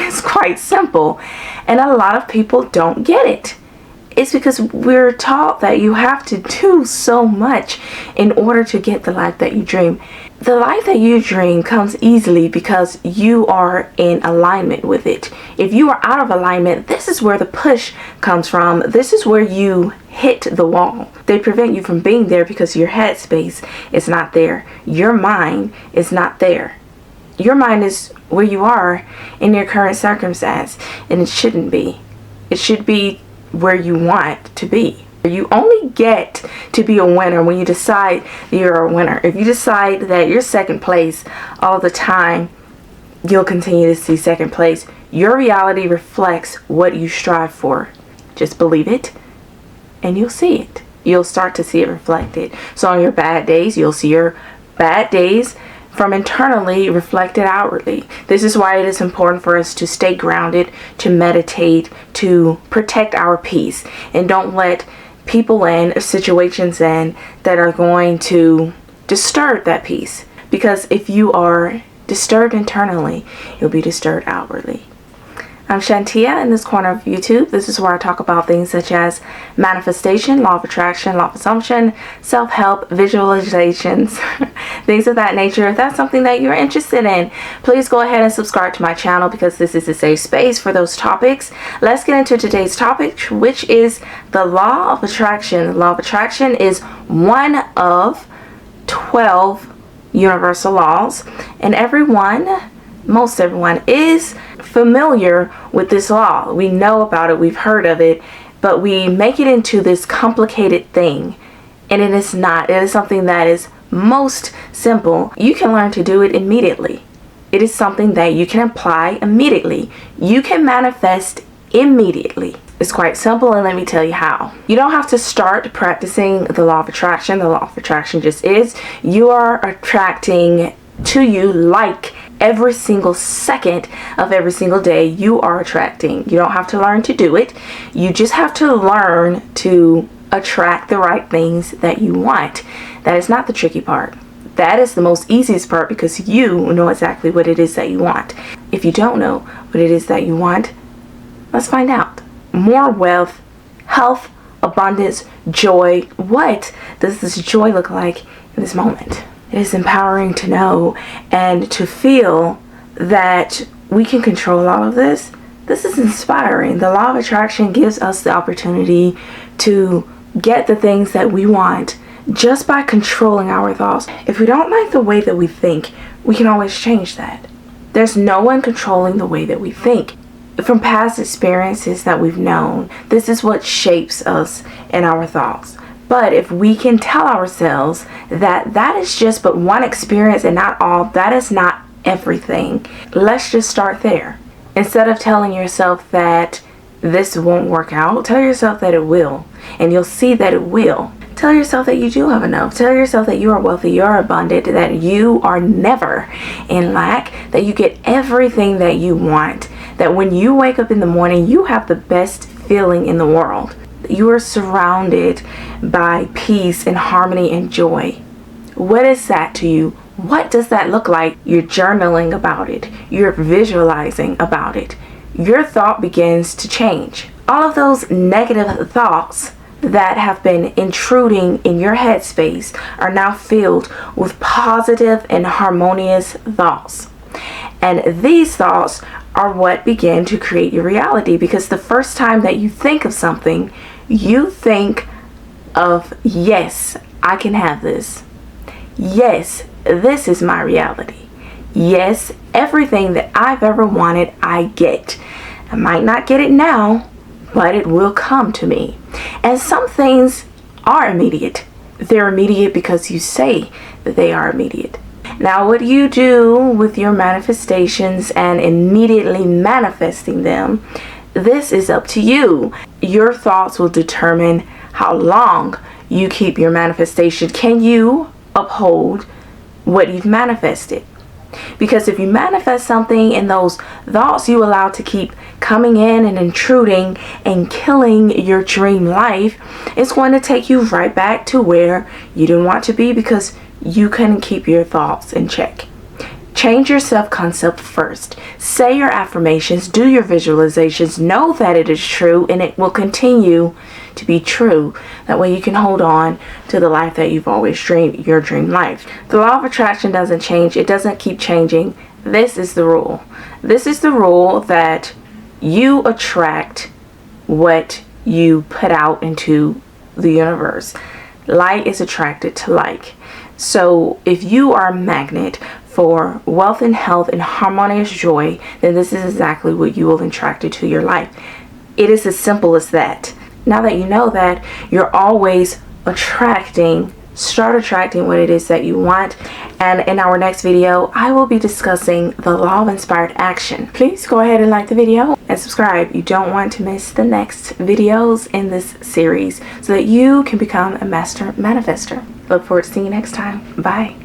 It's quite simple. And a lot of people don't get it. It's because we're taught that you have to do so much in order to get the life that you dream. The life that you dream comes easily because you are in alignment with it. If you are out of alignment, this is where the push comes from. This is where you hit the wall. They prevent you from being there because your headspace is not there. Your mind is not there. Your mind is where you are in your current circumstance, and it shouldn't be. It should be where you want to be. You only get to be a winner when you decide you're a winner. If you decide that you're second place all the time, you'll continue to see second place. Your reality reflects what you strive for. Just believe it and you'll see it. You'll start to see it reflected. So on your bad days, you'll see your bad days from internally reflected outwardly. This is why it is important for us to stay grounded, to meditate, to protect our peace, and don't let people in or situations in that are going to disturb that peace. Because if you are disturbed internally, you'll be disturbed outwardly. I'm Shantia in this corner of YouTube. This is where I talk about things such as manifestation, law of attraction, law of assumption, self-help, visualizations, things of that nature. If that's something that you're interested in, please go ahead and subscribe to my channel because this is a safe space for those topics. Let's get into today's topic, which is the law of attraction. The law of attraction is one of 12 universal laws, and most everyone is familiar with this law. We know about it, we've heard of it, but we make it into this complicated thing, and it is not. It is something that is most simple. You can learn to do it immediately. It is something that you can apply immediately. You can manifest immediately. It's quite simple, and let me tell you how. You don't have to start practicing the law of attraction. The law of attraction just is. You are attracting to you like every single second of every single day. You are attracting. You don't have to learn to do it. You just have to learn to attract the right things that you want. That is not the tricky part. That is the most easiest part because you know exactly what it is that you want. If you don't know what it is that you want, let's find out. More wealth, health, abundance, joy. What does this joy look like in this moment? It is empowering to know and to feel that we can control all of this. This is inspiring. The law of attraction gives us the opportunity to get the things that we want just by controlling our thoughts. If we don't like the way that we think, we can always change that. There's no one controlling the way that we think. From past experiences that we've known, this is what shapes us and our thoughts. But if we can tell ourselves that that is just but one experience and not all, that is not everything. Let's just start there. Instead of telling yourself that this won't work out, tell yourself that it will. And you'll see that it will. Tell yourself that you do have enough. Tell yourself that you are wealthy, you are abundant, that you are never in lack, that you get everything that you want. That when you wake up in the morning, you have the best feeling in the world. You are surrounded by peace and harmony and joy. What is that to you? What does that look like? You're journaling about it. You're visualizing about it. Your thought begins to change. All of those negative thoughts that have been intruding in your headspace are now filled with positive and harmonious thoughts. And these thoughts are what begin to create your reality, because the first time that you think of something, you think of, yes, I can have this. Yes, this is my reality. Yes, everything that I've ever wanted, I get. I might not get it now, but it will come to me. And some things are immediate. They're immediate because you say that they are immediate. Now, what you do with your manifestations and immediately manifesting them, this is up to you. Your thoughts will determine how long you keep your manifestation. Can you uphold what you've manifested? Because if you manifest something and those thoughts you allow to keep coming in and intruding and killing your dream life, it's going to take you right back to where you didn't want to be because you couldn't keep your thoughts in check. Change your self-concept first. Say your affirmations, do your visualizations, know that it is true, and it will continue to be true. That way you can hold on to the life that you've always dreamed, your dream life. The law of attraction doesn't change. It doesn't keep changing. This is the rule. This is the rule that you attract what you put out into the universe. Like is attracted to like. So if you are a magnet for wealth and health and harmonious joy, then this is exactly what you will attract into your life. It is as simple as that. Now that you know that, you're always attracting, start attracting what it is that you want. And in our next video, I will be discussing the law of inspired action. Please go ahead and like the video and subscribe. You don't want to miss the next videos in this series so that you can become a master manifester. Look forward to seeing you next time. Bye.